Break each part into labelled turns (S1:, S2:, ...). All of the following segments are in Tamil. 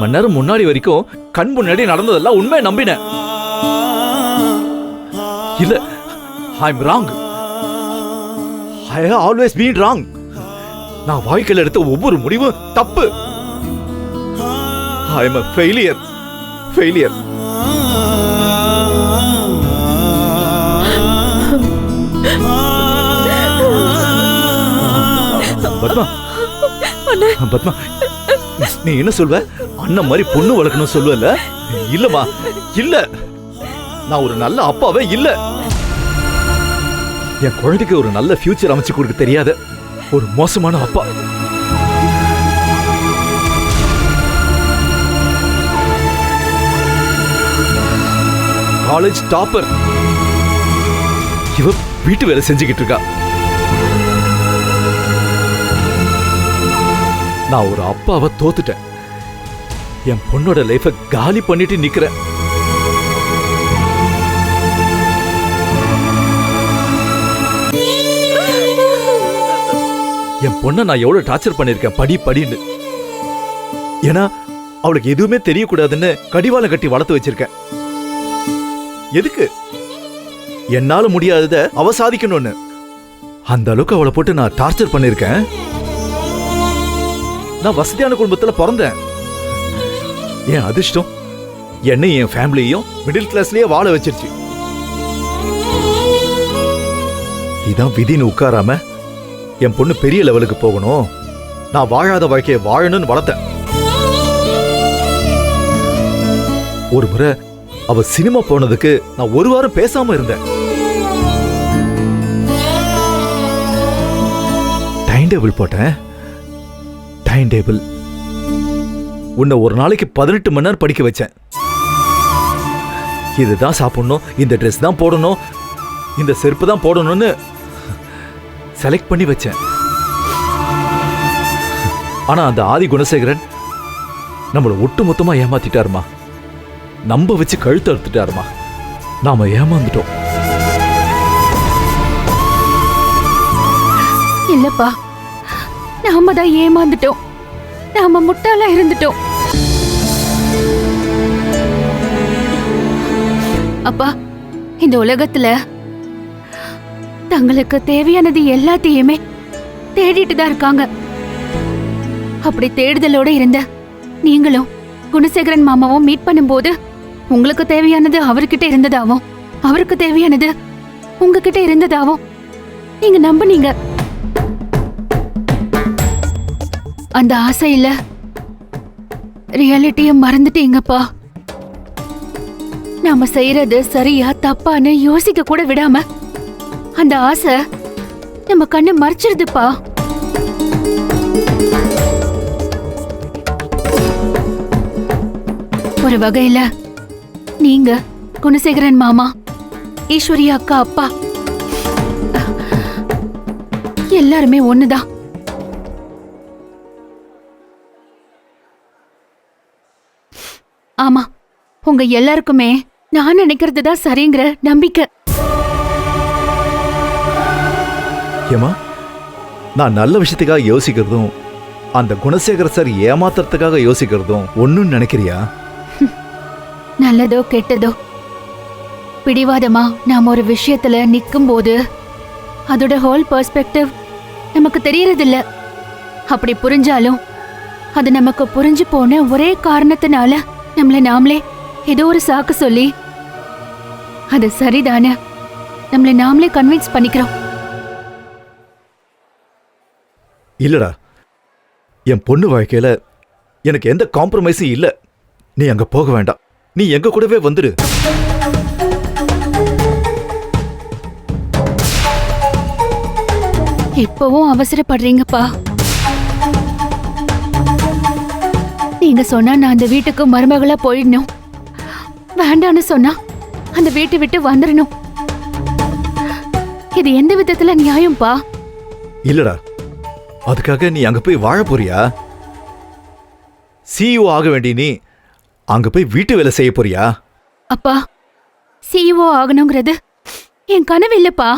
S1: மணி நேரம் முன்னாடி வரைக்கும் கண் முன்னாடி நடந்ததெல்லாம் உண்மை நம்பினேன். இல்ல, I am wrong. I have always been wrong. நான் வாழ்க்கையில் எடுத்த ஒவ்வொரு முடிவும் தப்பு. I am a failure. Padma, Padma, நீ என்ன சொல்வ? அண்ணன் மாதிரி பொண்ணு வளர்க்கணும் சொல்வல? இல்லம்மா, இல்ல. நான் ஒரு நல்ல அப்பாவே இல்ல. என் குழந்தைக்கு ஒரு நல்ல ஃபியூச்சர் அமைச்சு கொடுக்க தெரியாத ஒரு மோசமான அப்பா. College topper. இவ வீட்டு வேலை செஞ்சுக்கிட்டு இருக்கா. நான் ஒரு அப்பாவை தோத்துட்டேன். என் பொண்ணோட லைஃப காலி பண்ணிட்டு நிக்கிறேன். என் பொண்ணை நான் எவ்வளவு டார்ச்சர் பண்ணிருக்கேன் படின்னு. ஏன்னா அவளுக்கு எதுவுமே தெரியக்கூடாதுன்னு கடிவாளம் கட்டி வளர்த்து வச்சிருக்கேன். எதுக்கு? என்னால முடியாதத அவ சாதிக்கணும்னு. அந்த அளவுக்கு அவளை போட்டு நான் டார்ச்சர் பண்ணிருக்கேன். நான் வசதியான குடும்பத்துல பிறந்தேன். என் அதிர்ஷ்டம் என்னையும் என் ஃபேமிலியையும் மிடில் கிளாஸ்லயே வாழ வச்சிருச்சு. இதான் விதின்னு உட்காராம என் பொண்ணு பெரிய லெவலுக்கு போகணும், நான் வாழாத வாழ்க்கையை வாழணும்னு வளர்த்தேன். ஒரு முறை அவ சினிமா போனதுக்கு நான் ஒரு வாரம் பேசாம இருந்தேன். டைம் டேபிள் போட்டேன். Time table. உன்னை ஒரு நாளைக்கு 18 மணி நேரம் படிக்க வச்சேன். இதுதான் சாப்பிடணும், இந்த ட்ரெஸ் தான் போடணும், இந்த செருப்பு தான் போடணும்னு செலக்ட் பண்ணி வச்சேன். ஆனா அந்த ஆதி குணசேகரன் நம்மளை ஒட்டு மொத்தமா ஏமாத்திட்டாருமா. நம்ப வச்சு கழுத்து அறுத்துட்டாருமா. நாம ஏமாந்துட்டோம்.
S2: இல்லப்பா, நாம தான் ஏமாந்துட்டோம். நாம முட்டாளா இருந்துட்டோம். அப்பா, இந்த உலகத்துல தங்களுக்கு தேவையானது எல்லாத்தையுமே தேடிட்டு தான் இருக்காங்க. அப்படி தேடுதலோட இருந்த நீங்களும் குணசேகரன் மாமாவும் மீட் பண்ணும்போது உங்களுக்கு தேவையானது அவர்கிட்ட இருந்ததாவும், அவருக்கு தேவையானது உங்ககிட்ட இருந்ததாவும் நீங்க நம்புனீங்க. அந்த ஆசையில ரியாலிட்டிய மறந்துட்டீங்கப்பா. நாம செய்யறது சரியா தப்பான்னு யோசிக்க கூட விடாம அந்த ஆசை நம்ம கண்ணை மறைச்சிருதுப்பா. ஒரு வகையில நீங்க குணசேகரன் மாமா, ஈஸ்வரி அக்கா அப்பா எல்லாருமே ஒண்ணுதான். ஆமா, உங்க எல்லாருக்குமே நான் நினைக்கிறது தான் சரிங்கிற நம்பிக்கை.
S1: ஏமா, நான் நல்ல விஷயத்துக்காக யோசிக்கிறதும் அந்த குணசேகர சார் ஏமாத்துறதுக்காக யோசிக்கிறதும் ஒண்ணுன்னு நினைக்கிறியா?
S2: நல்லதோ கெட்டதோ, பிடிவாதமா நாம ஒரு விஷயத்துல நிக்கும் போது அதோட ஹோல் பெர்ஸ்பெக்டிவ் நமக்கு தெரியறதில்ல. அப்படி புரிஞ்சாலும் அது நமக்கு புரிஞ்சு போன ஒரே காரணத்தினால நம்மள நாமளே ஏதோ ஒரு சாக்கு சொல்லி அது சரிதான நம்மள நாமளே கன்வின்ஸ் பண்ணிக்கிறோம்.
S1: இல்லடா, என் பொண்ணு வாழ்க்கையில எனக்கு எந்த காம்ப்ரமைஸும் இல்ல. நீ அங்க போக வேண்டாம். நீ எங்க கூடவே வந்துடு.
S2: இப்பவும் அவசரப்படுறீங்கப்பா. நீங்க சொன்னா நான் அந்த வீட்டுக்கு மருமகளா போயிடணும், வேண்டான்னு சொன்னா அந்த வீட்டை விட்டு வந்துடணும். இது எந்த விதத்துல நியாயம்பா?
S1: இல்லடா, அதுக்காக நீ அங்க போய் வாழ போறியா? சிஇஓ ஆக வேண்டிய நீ அங்க போய் வீட்டு வேலை செய்ய போறியா?
S2: அப்பா, சிஇஓ ஆகணுங்கிறது என் கனவு இல்லப்பா.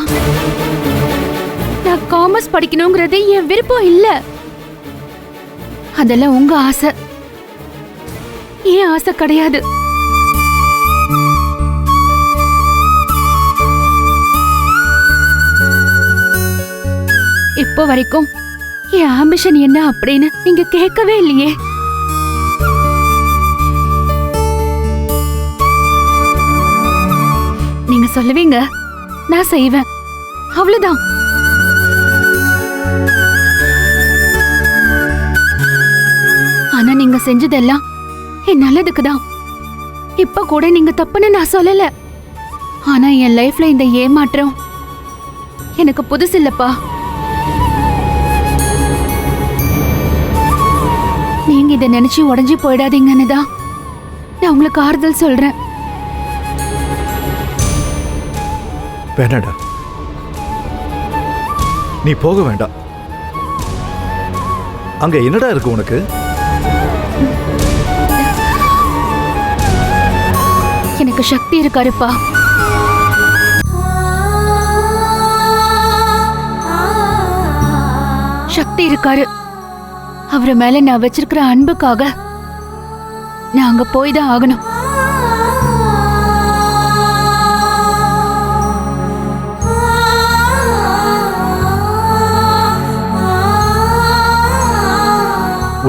S2: நான் காமர்ஸ் படிக்கணுங்கிறது என் விருப்பம் இல்ல. அதெல்லாம் உங்க ஆசை. ஏன் ஆசை கிடையாது. இப்போ வரைக்கும் என் ஆம்பிஷன் என்ன அப்படின்னு நீங்க கேட்கவே இல்லையே. நீங்க சொல்லுவீங்க, நான் செய்வேன், அவ்வளவுதான். ஆனா நீங்க செஞ்சதெல்லாம் என் நல்லதுக்குதான். இப்ப கூட நீங்க தப்புன்னு நான் சொல்லல. ஆனா என் லைஃப்ல இந்த ஏமாற்றம் எனக்கு புதுசு இல்லப்பா. நீங்க இதை நினைச்சு உடஞ்சி போயிடாதீங்கன்னு தான் நான் உங்களுக்கு ஆறுதல் சொல்றேன்.
S1: வேணாடா, நீ போக வேண்டாம். அங்க என்னடா இருக்கு உனக்கு?
S2: எனக்கு சக்தி இருக்காருப்பா. சக்தி இருக்காரு. அவரு மேல நான் வச்சிருக்கிற அன்புக்காக நான் அங்க போய் தான் ஆகணும்.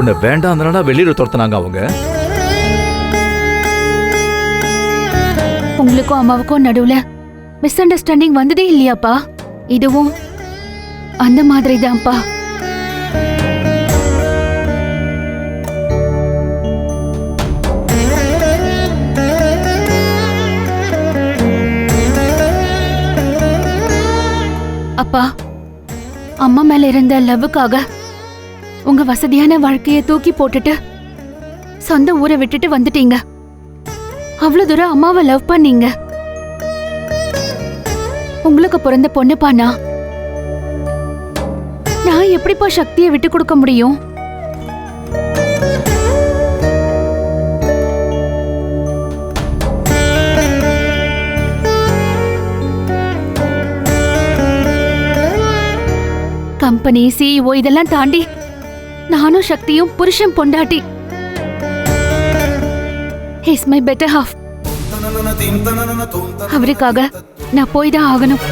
S1: உன்னை வேண்டாம் வெளியில துரத்துனாங்க அவங்க.
S2: உங்களுக்கும் அம்மாவுக்கும் நடுவுல மிஸ் அண்டர்ஸ்டாண்டிங் வந்ததே இல்லையாப்பா? இதுவும் அந்த மாதிரி தான்ப்பா. அப்பா, அம்மா மேல இருந்த லவ்வுக்காக உங்க வசதியான வாழ்க்கைய தூக்கி போட்டுட்டு சொந்த ஊரை விட்டுட்டு வந்துட்டீங்க. அவ்வளவு தூரம் அம்மாவை லவ் பண்ணீங்க. உங்களுக்கு பிறந்த பொண்ணுப்பானா நான் எப்படிப்பா சக்தியை விட்டு கொடுக்க முடியும்? கம்பெனி சிஇஓ இதெல்லாம் தாண்டி நானும் சக்தியும் புருஷன் பொண்டாட்டி. He's my better half. அவருக்காக நான் போய் தான் ஆகணும்.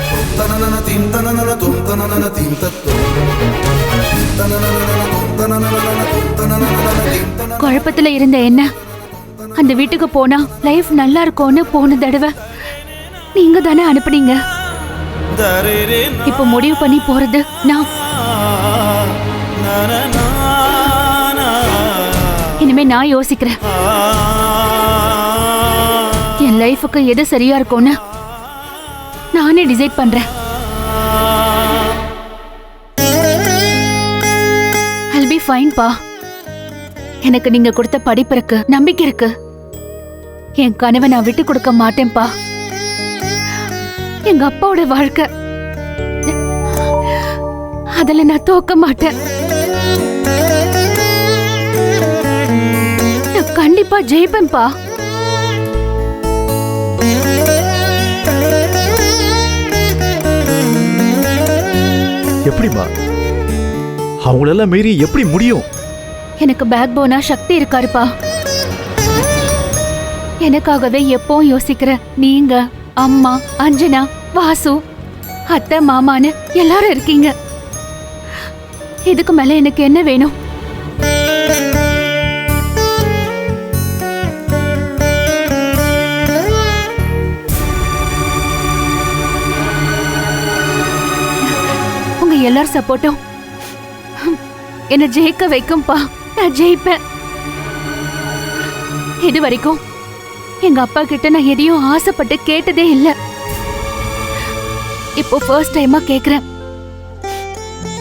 S2: குழப்பத்துல இருந்த என்ன அந்த வீட்டுக்கு போனா லைஃப் நல்லா இருக்கும்னு போன தடவை நீங்க தானே அனுப்புனீங்க. இப்ப முடிவு பண்ணி போறது நான். இனிமே நான் யோசிக்கிறேன். என் லைஃபுக்கு எது சரியா இருக்கும்னு நானே டிசைட் பண்றேன். I'll be fine பா. எனக்கு நீங்க கொடுத்த படிப்பு இருக்கு, நம்பிக்கை இருக்கு. என் கனவை நான் விட்டு கொடுக்க மாட்டேன்பா. எங்க அப்பாவோட வாழ்க்கை அதுல நான் தோக்க மாட்டேன். நான் கண்டிப்பா ஜெயிப்பேன்பா.
S1: எப்படிமா அவங்களெல்லாம் மீறி எப்படி முடியும்?
S2: எனக்கு பேக் போனா சக்தி இருக்காருப்பா. எனக்காகவே எப்பவும் யோசிக்கிற நீங்க, அம்மா, அஞ்சனா, வாசு, அத்தை, மாமான்னு எல்லாரும் இருக்கீங்க. இதுக்கு மேல எனக்கு என்ன வேணும்? உங்க எல்லார் சப்போர்ட்டும் என்ன ஜெயிக்க வைக்கும்பா. நான் ஜெயிப்பேன். இது வரைக்கும் எங்க அப்பா கிட்ட நான் எதையும் ஆசைப்பட்டு கேட்டதே இல்ல. இப்போ ஃபர்ஸ்ட் டைமா கேக்குறேன்.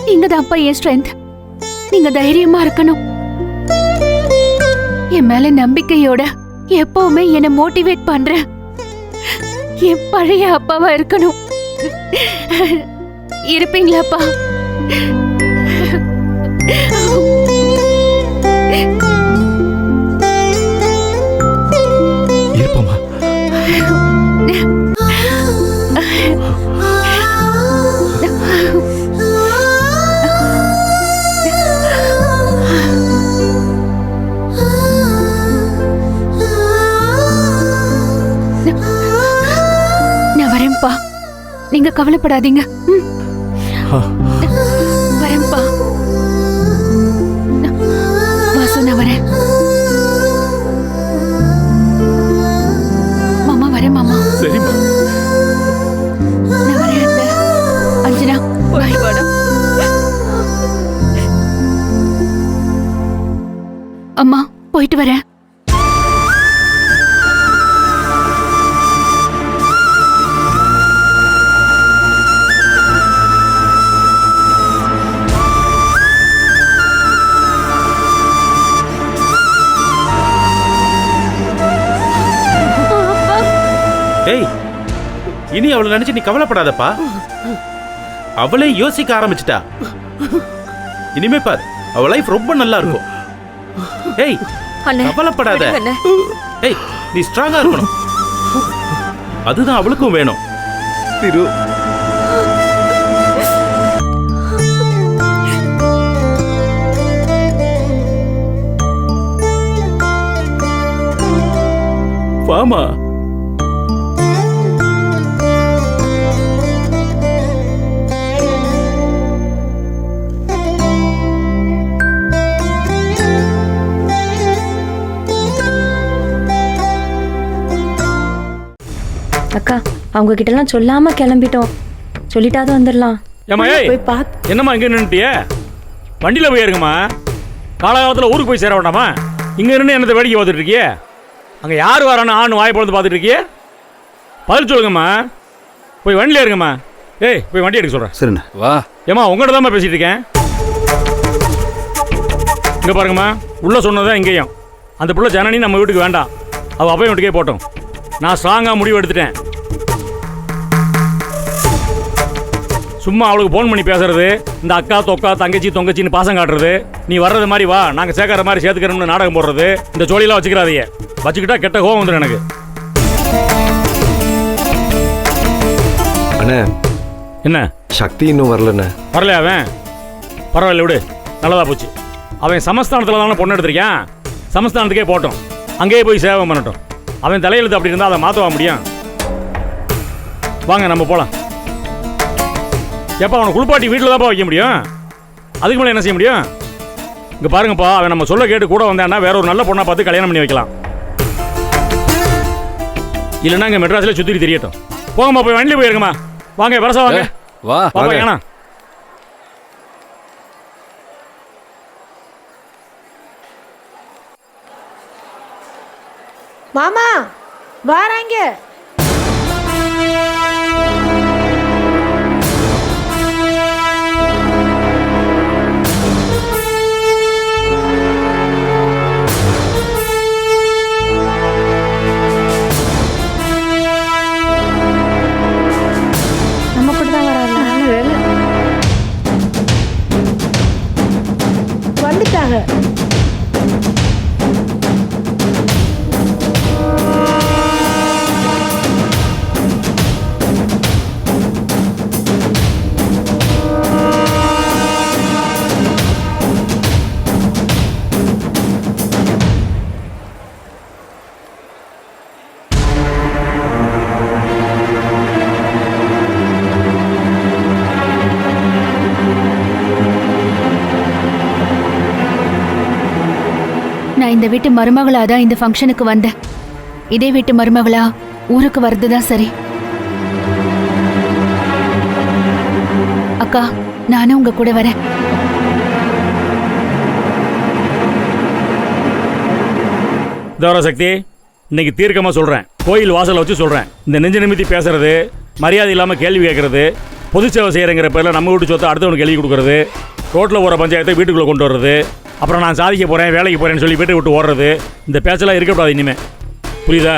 S2: நீங்க தான் அப்பா என் ஸ்ட்ரென்த். நீங்க தைரியமா இருக்கணும். என் மேல நம்பிக்கையோட எப்பவுமே என்ன மோட்டிவேட் பண்ற என் பழைய அப்பாவா இருக்கணும். இருப்பீங்களாப்பா?
S1: இருப்போமா?
S2: கவலைப்படாதீங்க. வரேன்ப்பா. வாசு, நான் வரேன். மாமா வரேன் மாமா.
S1: சரிம்மா.
S2: நான் வரேன் அத்தை. அஞ்சனா
S3: போய் வாடா.
S2: அம்மா போயிட்டு வரேன்.
S4: ஏய், இனி அவளை நினைச்சு நீ கவலைப்படாதப்பா. அவளே யோசிக்க ஆரம்பிச்சிட்டா. இனிமே பார், அவ லைஃப் ரொம்ப நல்லா இருக்கும். ஏய், கவலைப்படாத. ஏய், நீ ஸ்ட்ராங்கா இருக்கணும். அதுதான் அவளுக்கும் வேணும்.
S1: திரு,
S4: வாமா.
S3: அக்கா, அவங்க கிட்ட எல்லாம் சொல்லாம கிளம்பிட்டோம். சொல்லிட்டாவது வந்துடலாம்.
S5: ஏம்மா, ஏய்,
S3: போய் பாத்து.
S5: என்னம்மா இங்கே நின்றுட்டிய? வண்டியில் போயிருங்கம்மா. காலகாலத்தில் ஊருக்கு போய் சேர வேண்டாமா? இங்கே நின்று என்னத்தை வேடிக்கை பார்த்துட்டு இருக்கியே? அங்கே யார் வரான்னு ஆண் வாய் பொழுது பார்த்துட்டு இருக்கியே? பதில் சொல்லுங்கம்மா. போய் வண்டியில் இருங்கம்மா. ஏய், போய் வண்டி எடுக்க சொல்கிறேன்.
S6: சரிண்ணா. வா.
S5: ஏம்மா, உங்கள்கிட்ட தான்மா பேசிகிட்டு இருக்கேன். இங்கே பாருங்கம்மா, உள்ளே சொன்னதான் இங்கேயும். அந்த பிள்ளை ஜனனி நம்ம வீட்டுக்கு வேண்டாம். அவள் அப்பையும் வீட்டுக்கே போட்டோம். நான் ஸ்ட்ராங்காக முடிவு எடுத்துட்டேன். சும்மா அவளுக்கு ஃபோன் பண்ணி பேசுறது, இந்த அக்கா தொக்கா தங்கச்சி தொங்கச்சின்னு பாசம் காட்டுறது, நீ வர்றது மாதிரி வா, நாங்கள் சேர்க்கற மாதிரி சேர்த்துக்கிறோம்னு நாடகம் போடுறது, இந்த ஜோலியெல்லாம் வச்சுக்கிறாதையே. வச்சுக்கிட்டா கெட்ட கோவம் வந்துடும் எனக்கு.
S6: அண்ணே,
S5: என்ன
S6: சக்தி இன்னும் வரலண்ணே.
S5: வரலையா அவன்? பரவாயில்ல விடு, நல்லதா போச்சு. அவன் சமஸ்தானத்தில் தானே பொண்ணு எடுத்திருக்கான். சமஸ்தானத்துக்கே போட்டோம், அங்கேயே போய் சேவை பண்ணட்டும். அவன் தலையெழுத்து அப்படி இருந்தால் அதை மாற்றவா முடியும்? வாங்க நம்ம போகலாம். எப்போ அவனை குளிப்பாட்டி வீட்டில் தான்ப்பா வைக்க முடியும்? அதுக்கு மேலே என்ன செய்ய முடியும்? இங்கே பாருங்கப்பா, அவன் நம்ம சொல்ல கேட்டு கூட வந்தான்னா வேற ஒரு நல்ல பொண்ணை பார்த்து கல்யாணம் பண்ணி வைக்கலாம். இல்லைன்னா இங்கே மெட்ராஸில் சுற்றி தெரியட்டும். போங்கம்மா, போய் வண்டியில் போயிருங்கம்மா. வாங்க வரசா, வாங்க.
S6: வா.
S5: வாங்க ஏன்னா
S7: மாமா வாராங்க.
S3: நம்ம கூட தான் வராங்க.
S7: வந்துட்டாங்க.
S2: நான் இந்த வீட்டு மருமகளா தான் இந்த ஃபங்க்ஷனுக்கு வந்தேன். இதே வீட்டு மருமகளா ஊருக்கு வர்றதுதான் சரி. அக்கா, நானும் உங்க கூட வரேன்.
S5: சக்தி, இன்னைக்கு தீர்க்கமாக சொல்கிறேன், கோயில் வாசலை வச்சு சொல்கிறேன். இந்த நெஞ்சு நிமித்தி பேசுறது, மரியாதை இல்லாமல் கேள்வி கேட்கறது, பொது சேவை செய்கிறங்கிற பேரில் நம்ம வீட்டு சொத்தை அடுத்தவனுக்கு எழுதி கொடுக்குறது, ரோட்டில் போகிற பஞ்சாயத்தை வீட்டுக்குள்ளே கொண்டு வர்றது, அப்புறம் நான் சாதிக்க போகிறேன் வேலைக்கு போகிறேன்னு சொல்லி வீட்டை விட்டு ஓடுறது, இந்த பேச்செல்லாம் இருக்கக்கூடாது இனிமே. புரியுதா?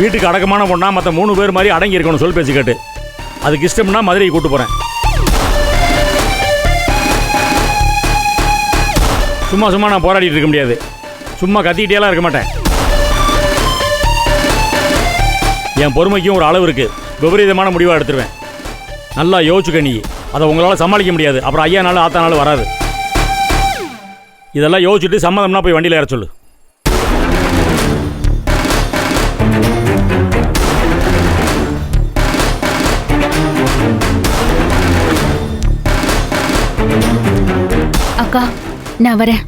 S5: வீட்டுக்கு அடக்கமான பொண்ணா மற்ற 3 பேர் மாதிரி அடங்கி இருக்கணும். சொல் பேச்சு கேட்டு. அதுக்கு இஷ்டம்னா மதுரையை கூட்டு போகிறேன். சும்மா சும்மா நான் போராடிட்டு இருக்க முடியாது. சும்மா கத்திக்கிட்டேலாம் இருக்க மாட்டேன். என் பொறுமைக்கும் ஒரு அளவு இருக்குது. விபரீதமான முடிவாக எடுத்துருவேன். நல்லா யோசிச்சுக்க நீ. அதை உங்களால் சமாளிக்க முடியாது. அப்புறம் ஐயா நாள் ஆத்தா நாள் வராது. இதெல்லாம் யோசிச்சுட்டு சம்மதம்னா போய் வண்டியில் ஏற சொல்லு.
S2: அக்கா நான் வரேன்.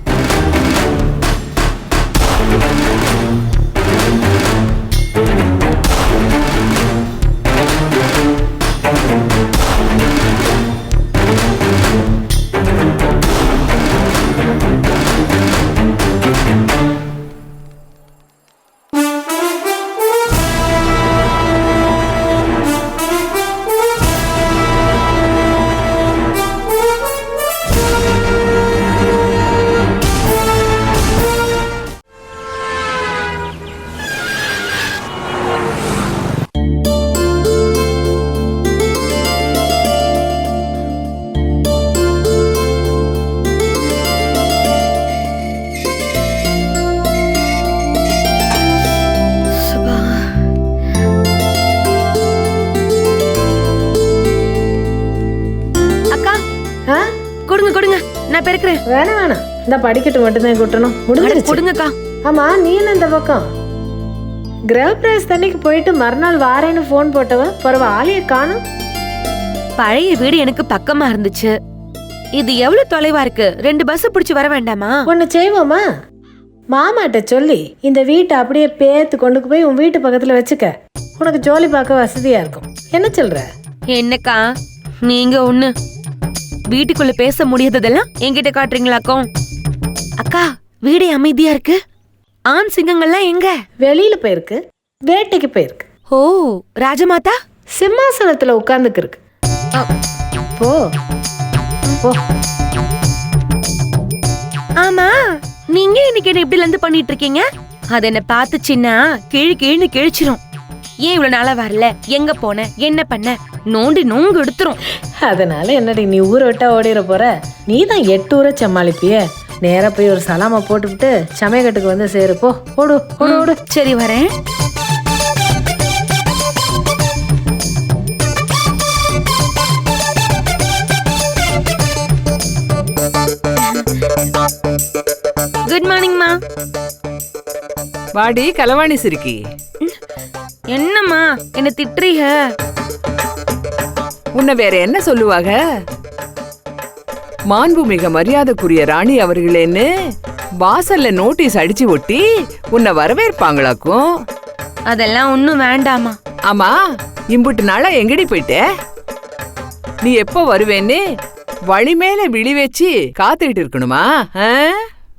S6: ஆ? கொடுங்க நான் பெருக்கிறேன்.
S7: வேணாம் இந்த படிக்கட்டு மட்டும்தான் கொட்டணும். முடிஞ்சிருச்சு.
S6: கொடுங்கக்கா.
S7: ஆமா நீ என்ன இந்த பக்கம்? கிரகப்பிரவேச தண்ணிக்கு போயிட்டு மறுநாள் வாரேன்னு போன் போட்டவன் பரவ ஆளைய காணும்.
S6: பழைய வீடு எனக்கு பக்கமா இருந்துச்சு. இது எவ்வளவு தொலைவா இருக்கு? 2 பஸ் பிடிச்சு வர வேண்டாமா?
S7: ஒன்னு செய்வோமா, மாமாட்ட சொல்லி இந்த வீட்டை அப்படியே பேத்து கொண்டு போய் உன் வீட்டு பக்கத்துல வச்சுக்க. உனக்கு ஜோலி பார்க்க வசதியா இருக்கும். என்ன சொல்ற?
S6: என்னக்கா நீங்க ஒண்ணு வீட்டுக்குள்ள பேச முடியாததெல்லாம் என்கிட்ட காட்டுறீங்களாக்கோ? அக்கா வீடே அமைதியா இருக்கு. ஆண் சிங்கங்கள்லாம் எங்க?
S7: வெளியில போயிருக்கு, வேட்டைக்கு போயிருக்கு.
S6: ஓ ராஜமாதா
S7: சிம்மாசனத்துல உட்கார்ந்துக்கு இருக்கு. போ போ.
S6: ஆமா நீங்க இன்னைக்கு என்ன இப்படி இருந்து பண்ணிட்டு இருக்கீங்க? அது என்ன பார்த்துச்சுன்னா கீழ்னு கிழிச்சிரும். ஏன் இவ்வளவு நாளா வரல, எங்க போன, என்ன பண்ண, நோண்டி நோங்கு எடுத்துரும்.
S7: அதனால என்னடி நீ ஊரை விட்டா ஓடிட போற? நீ தான் 8 ஊரை சமாளிப்பிய. நேரா போய் ஒரு சலாமா போட்டுவிட்டு சமயக்கட்டுக்கு வந்து சேரு. போ ஓடு ஓடு ஓடு.
S6: சரி வரேன். குட் மார்னிங்மா.
S8: வாடி கலவாணி சிரிக்கி.
S6: என்னம்மா என்ன திட்டுறீங்க?
S8: உன்னை வேற என்ன சொல்லுவாங்க? மாண்புமிக மரியாதைக்குரிய ராணி அவர்களேன்னு வாசல்ல நோட்டீஸ் அடிச்சு ஒட்டி உன்னை வரவேற்பாங்களாக்கும்.
S6: அதெல்லாம் ஒண்ணும் வேண்டாமா.
S8: ஆமா இம்புட்டு நாளா எங்கடி போயிட்ட? நீ எப்போ வருவேன்னு வழி மேல விழி வச்சு காத்துக்கிட்டு இருக்கணுமா?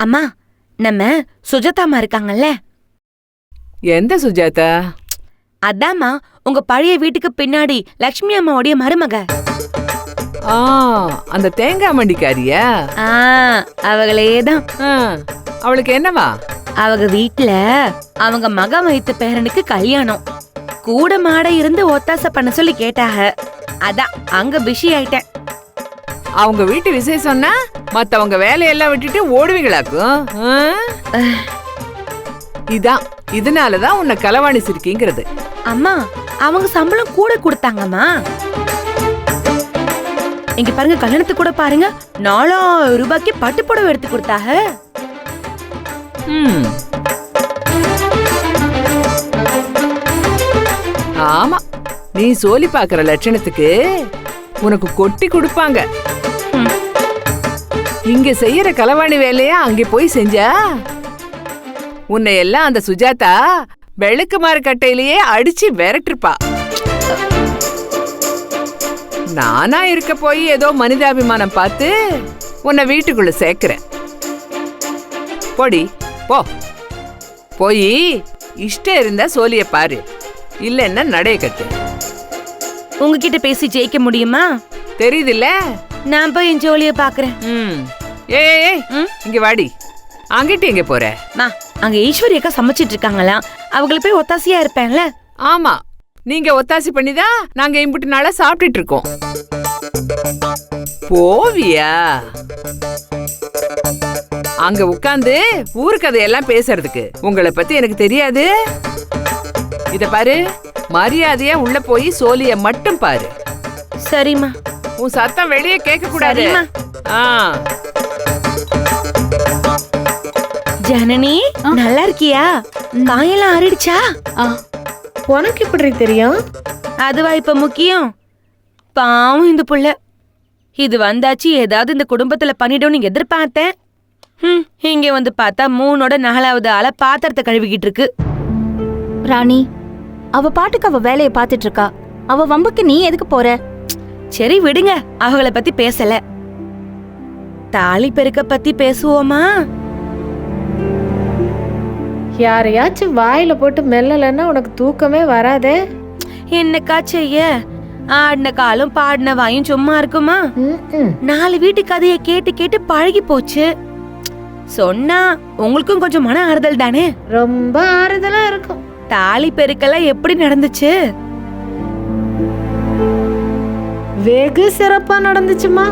S6: அம்மா நம்ம சுஜாதாமா இருக்காங்கல்ல?
S8: எந்த சுஜாதா?
S6: அதாம்மா உங்க பழைய வீட்டுக்கு பின்னாடி லட்சுமி அம்மாவுடைய மருமக.
S8: அந்த தேங்காய் மண்டிக்காரியா?
S6: அவங்களேதான்.
S8: அவளுக்கு என்னவா?
S6: அவங்க வீட்டுல அவங்க மக வைத்த பேரனுக்கு கல்யாணம். கூட மாட இருந்து ஒத்தாசை பண்ண சொல்லி கேட்டாக. அதான் அங்க பிஸி ஆயிட்டேன்.
S8: அவங்க வீட்டு விசேஷம்னா மத்தவங்க வேலையெல்லாம் விட்டுட்டு ஓடுவீங்களாக்கும். இதான் இதனாலதான் உன்னை கலவாணி சிரிக்கிங்கிறது.
S6: அம்மா அவங்க சம்பளம் கூட கொடுத்தாங்கம்மா. இங்க பாருங்க, கல்யாணத்துக்கு கூட பாருங்க 4000 ரூபாய்க்கு பட்டு புடவை எடுத்து கொடுத்தாங்க.
S8: ஆமா நீ சோலி பாக்குற லட்சணத்துக்கு உனக்கு கொட்டி கொடுப்பாங்க. இங்க செய்யற கலவாணி வேலையா அங்கே போய் செஞ்சா உன்னை எல்லாம் அந்த சுஜாதா வெளுக்குமாறு கட்டையிலேயே அடிச்சு விரட்டிருப்பா. நானா இருக்க போய் ஏதோ மனிதாபிமானம் பார்த்து உன்னை வீட்டுக்குள்ள சேர்க்கிறேன். போடி போ. போய் இஷ்டம் இருந்தா சோலிய பாரு, இல்லன்னா நடைய கட்டு.
S6: உங்ககிட்ட பேசி ஜெயிக்க முடியுமா?
S8: தெரியுதுல்ல?
S6: நான் போய் என் ஜோலிய பாக்குறேன்.
S8: ஏய் இங்க வாடி. அங்கிட்டு எங்க போற?
S6: அங்க ஈஸ்வரி அக்கா சமைச்சிட்டு இருக்காங்களா, அவங்களுக்கு போய் ஒத்தாசியா இருப்பேன்ல.
S8: ஆமா நீங்க ஒத்தாசி பண்ணிதான் நாங்க இம்புட்டு நாளா சாப்பிட்டுட்டு இருக்கோம். போவியா அங்க உட்கார்ந்து ஊர் கதையெல்லாம் பேசுறதுக்கு? உங்களை பத்தி எனக்கு தெரியாது. இத பாரு, மரியாதையா உள்ள போய் சோலிய மட்டும் பாரு.
S6: சரிம்மா.
S8: உன் சத்தம் வெளியே கேட்க கூடாது.
S6: ஜனனி நல்லா இருக்கியா? காயெல்லாம் ஆறிடுச்சா?
S7: உனக்கு எப்படி தெரியும்?
S6: அதுவா இப்ப முக்கியம்? பாவம் இந்த புள்ள இது வந்தாச்சு ஏதாவது இந்த குடும்பத்துல பண்ணிடும்னு எதிர்பார்த்தேன். இங்க வந்து பார்த்தா 3ஓட 4வது ஆள பாத்திரத்தை கழுவிக்கிட்டு இருக்கு.
S9: ராணி, அவ பாட்டுக்கு அவ வேலையை பார்த்துட்டு இருக்கா. அவ வம்புக்கு நீ எதுக்கு போற?
S6: சரி விடுங்க, அவங்கள பத்தி பேசல. தாலி பெருக்க பத்தி பேசுவோமா?
S7: யாரையாச்சும் வாயில போட்டு மெல்லலைன்னா உனக்கு தூக்கமே வராதே.
S6: என்னக்கா செய்ய, ஆடின காலும் பாடின வாயும் சும்மா இருக்குமா?
S7: ம்ம்.
S6: 4 வீட்டு கதையை கேட்டு கேட்டு பழகி போச்சு. சொன்னா உங்களுக்கும் கொஞ்சம் மன ஆறுதல் தானே.
S7: ரொம்ப ஆறுதலா இருக்கும்.
S6: தாலி பெருக்கெல்லாம் எப்படி நடந்துச்சு?
S7: வெகு சிறப்பா நடந்துச்சுமா.